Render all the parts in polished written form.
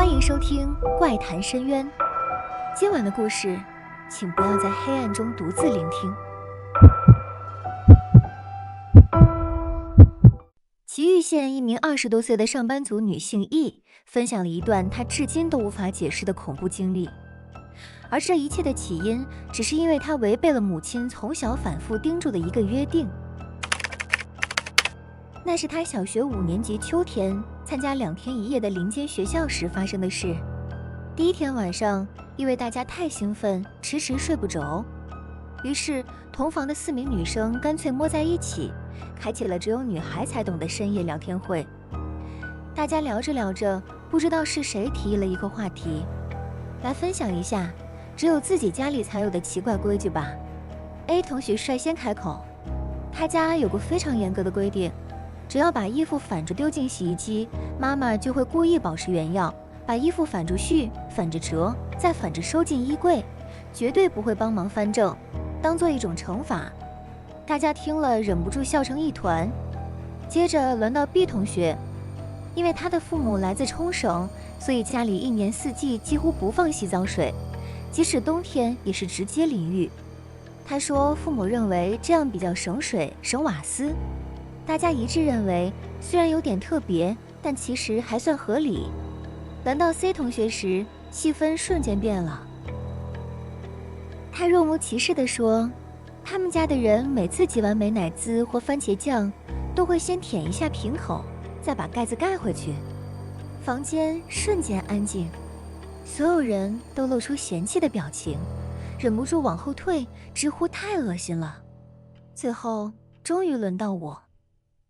欢迎收听《怪谈深渊》。今晚的故事，请不要在黑暗中独自聆听。祁玉县一名20多岁的上班族女性 E 分享了一段她至今都无法解释的恐怖经历，而这一切的起因，只是因为她违背了母亲从小反复叮嘱的一个约定。那是她小学5年级秋天参加2天1夜的临街学校时发生的事。第一天晚上，因为大家太兴奋，迟迟睡不着，于是同房的4名女生干脆摸在一起，开启了只有女孩才懂的深夜聊天会。大家聊着聊着，不知道是谁提议了一个话题，来分享一下只有自己家里才有的奇怪规矩吧。A 同学率先开口，他家有个非常严格的规定，只要把衣服反着丢进洗衣机，妈妈就会故意保持原样，把衣服反着续，反着折，再反着收进衣柜，绝对不会帮忙翻正，当做一种惩罚。大家听了忍不住笑成一团。接着轮到 B 同学，因为他的父母来自冲绳，所以家里1年4季几乎不放洗澡水，即使冬天也是直接淋浴。他说父母认为这样比较省水省瓦斯。大家一致认为虽然有点特别，但其实还算合理。轮到 C 同学时，气氛瞬间变了。他若无其事地说，他们家的人每次挤完美乃滋或番茄酱，都会先舔一下瓶口，再把盖子盖回去。房间瞬间安静，所有人都露出嫌弃的表情，忍不住往后退，直呼太恶心了。最后终于轮到我，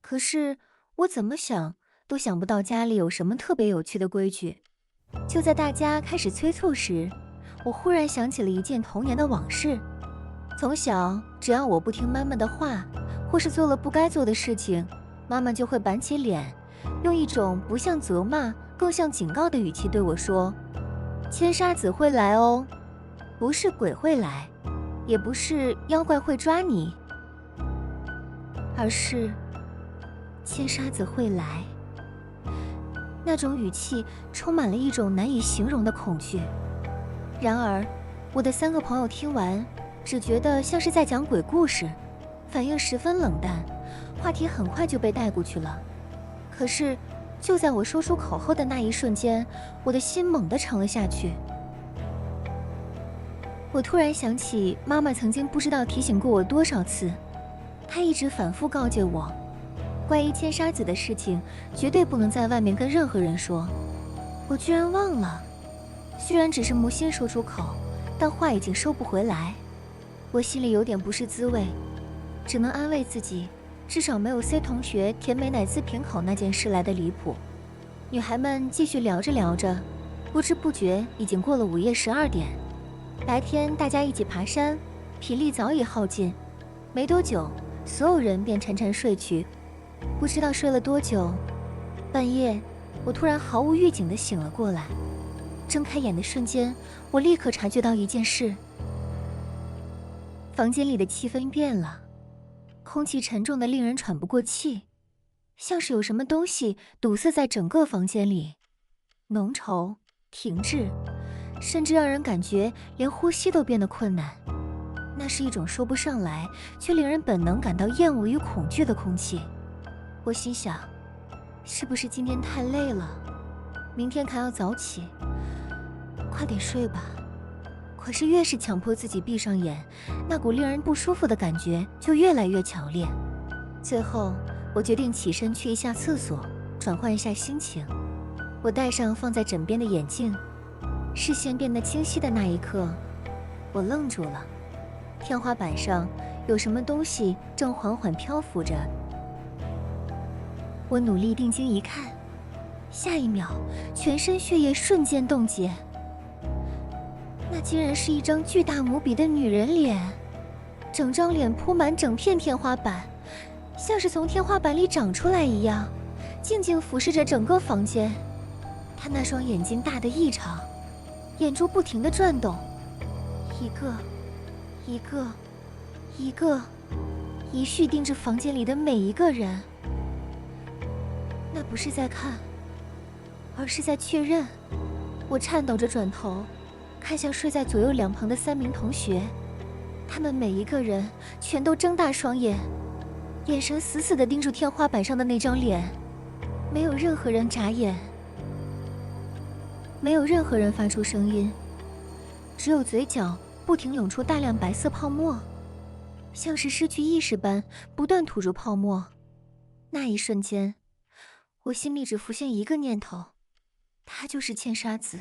可是我怎么想都想不到家里有什么特别有趣的规矩。就在大家开始催促时，我忽然想起了一件童年的往事。从小，只要我不听妈妈的话，或是做了不该做的事情，妈妈就会板起脸，用一种不像责骂，更像警告的语气对我说：“千沙子会来哦，不是鬼会来，也不是妖怪会抓你，而是千沙子会来。”那种语气充满了一种难以形容的恐惧。然而，我的3个朋友听完，只觉得像是在讲鬼故事，反应十分冷淡，话题很快就被带过去了。可是，就在我说出口后的那一瞬间，我的心猛地沉了下去。我突然想起妈妈曾经不知道提醒过我多少次，她一直反复告诫我，关于千沙子的事情绝对不能在外面跟任何人说。我居然忘了，虽然只是无心说出口，但话已经收不回来。我心里有点不是滋味，只能安慰自己，至少没有 C 同学舔美乃滋瓶口那件事来的离谱。女孩们继续聊着聊着，不知不觉已经过了午夜12点。白天大家一起爬山，体力早已耗尽，没多久所有人便沉沉睡去。不知道睡了多久，半夜我突然毫无预警地醒了过来。睁开眼的瞬间，我立刻察觉到一件事，房间里的气氛变了，空气沉重的令人喘不过气，像是有什么东西堵塞在整个房间里，浓稠、停滞，甚至让人感觉连呼吸都变得困难。那是一种说不上来却令人本能感到厌恶与恐惧的空气。我心想，是不是今天太累了，明天还要早起，快点睡吧。可是越是强迫自己闭上眼，那股令人不舒服的感觉就越来越强烈。最后我决定起身去一下厕所，转换一下心情。我戴上放在枕边的眼镜，视线变得清晰的那一刻，我愣住了。天花板上有什么东西正缓缓漂浮着。我努力定睛一看，下一秒全身血液瞬间冻结，那竟然是一张巨大无比的女人脸，整张脸铺满整片天花板，像是从天花板里长出来一样，静静俯视着整个房间。她那双眼睛大得异常，眼珠不停地转动，一个一个一个一续盯着房间里的每一个人。那不是在看，而是在确认我颤抖着转头，看向睡在左右两旁的3名同学，他们每一个人全都睁大双眼，眼神死死地盯住天花板上的那张脸，没有任何人眨眼，没有任何人发出声音，只有嘴角不停涌出大量白色泡沫，像是失去意识般不断吐出泡沫。那一瞬间，我心里只浮现一个念头，他就是千沙子。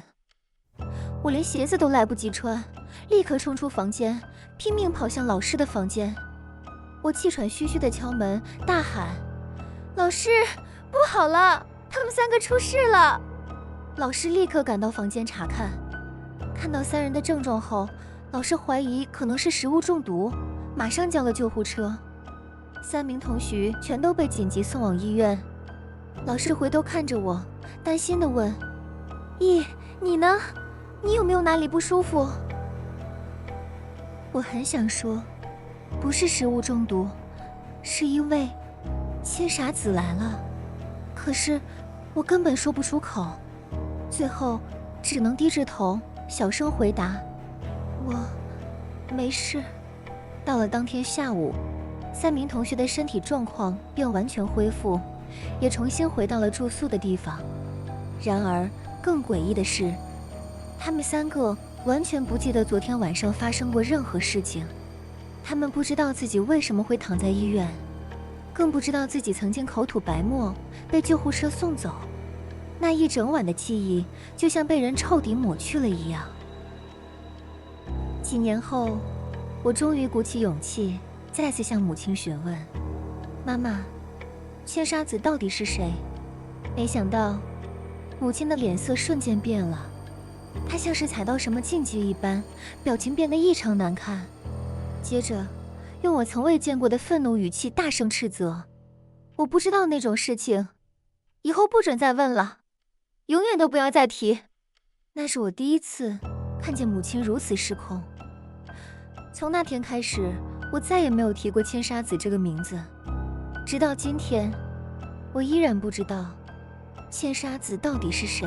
我连鞋子都来不及穿，立刻冲出房间，拼命跑向老师的房间。我气喘吁吁地敲门，大喊：“老师，不好了，他们3个出事了！”老师立刻赶到房间查看，看到3人的症状后，老师怀疑可能是食物中毒，马上叫了救护车。3名同学全都被紧急送往医院。老师回头看着我，担心地问：“咦，你呢？你有没有哪里不舒服？”我很想说，不是食物中毒，是因为千傻子来了，可是我根本说不出口，最后只能低着头小声回答：“我没事。”到了当天下午，3名同学的身体状况便完全恢复，也重新回到了住宿的地方。然而更诡异的是，他们3个完全不记得昨天晚上发生过任何事情，他们不知道自己为什么会躺在医院，更不知道自己曾经口吐白沫被救护车送走。那一整晚的记忆就像被人彻底抹去了一样。几年后，我终于鼓起勇气再次向母亲询问：“妈妈，千沙子到底是谁？”没想到母亲的脸色瞬间变了，她像是踩到什么禁忌一般，表情变得异常难看，接着用我从未见过的愤怒语气大声斥责：“我不知道那种事情，以后不准再问了，永远都不要再提。”那是我第一次看见母亲如此失控。从那天开始，我再也没有提过千沙子这个名字，直到今天，我依然不知道千沙子到底是谁。